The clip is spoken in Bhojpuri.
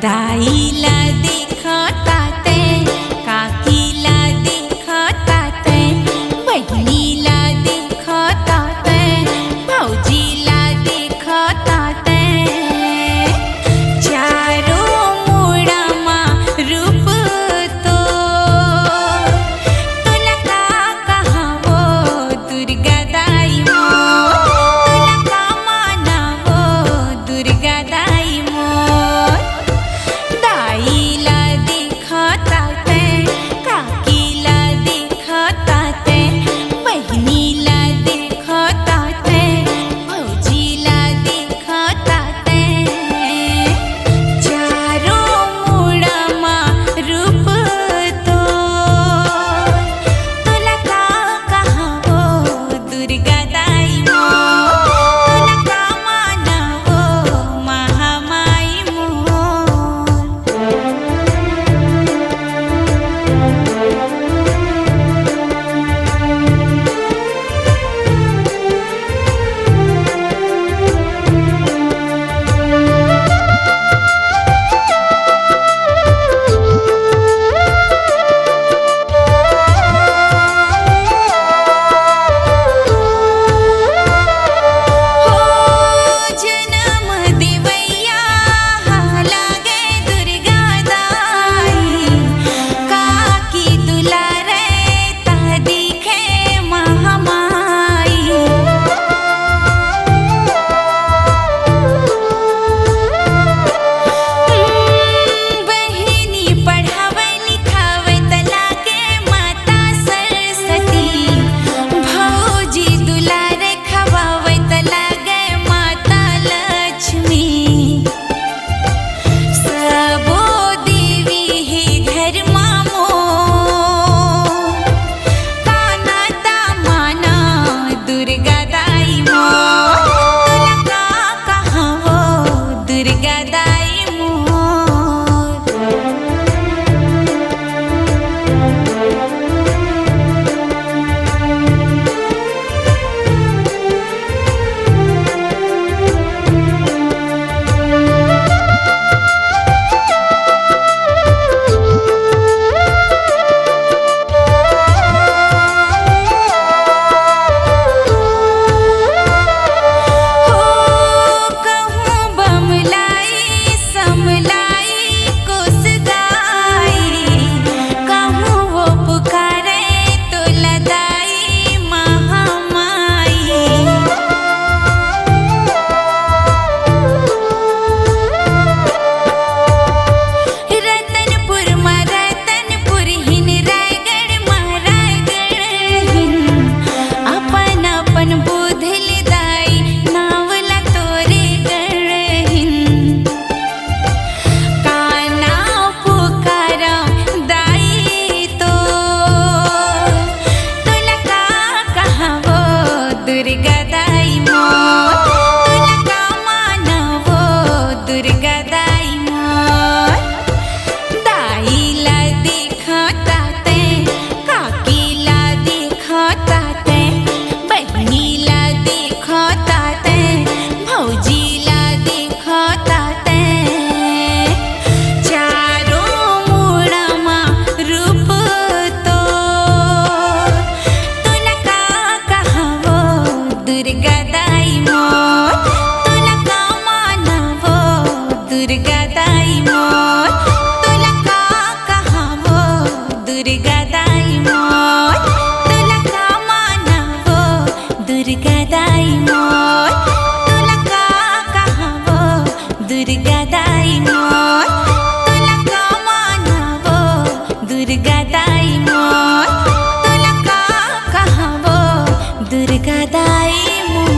दाईला देखता ते, काकीला देखता ते, बहिणीला देखता ते, भाऊजीला देखता ते, चारों मुड़ामा रूप तो तुला का कहावो दुर्गा दाई मोर, तुला का मानावो दुर्गा दाई मोर। दाईला देखता ते, काकीला देखता ते, बहिणीला देखता ते, भाऊजीला देखता ते, चारों मुड़ामा रूप तो तुला का कहावो दुर्गा दाई मोर, तुला का मानावो महामाई मोर। जन्म देवैया लागे दुर्गा दाई, काकी दुलारे ता दिखे महामाई। बहिनी पढ़ावे लिखावे त लागे माता सरस्वती, भाऊजी दुलारे खवावे त लागे माता लक्ष्मी। सबो देवी ही घर मामो, काना ता माना दुर्गा दाई मोर, तुला का कहावो दुर्गा दाई मोर। कहूँ बमलाई समलाई कोस गाई, कहूँ वो पुकारे तो लदाई महामाई। रतनपुर मा रतनपुर हिन, रायगढ़ मा रायगढ़ हिन, अपन अपन बुधल दाई नावला तोरे गढ़ हिन। काना पुकारा दाई तो तुला का कहावो दुर्गा दाई मोर, तुला का मानावो दुर्गा दाई मोर। दाईला देखता ते, काकीला देखता ते, बहिणीला देखता ते, भाऊजीला देखता ते, चारों मुड़ामा रूप तो तुला का कहावो दुर्गा दाई मोर, तुला का मानावो दुर्गा दाई मोर, तुला का कहावो दुर्गा दाई मोर, तुला का मानावो दुर्गा दाई मोर, तुला का कहावो दुर्गा दाई मोर, तुला का मानावो दुर्गा दाई मोर, तुला का कहावो दुर्गा दाई मोर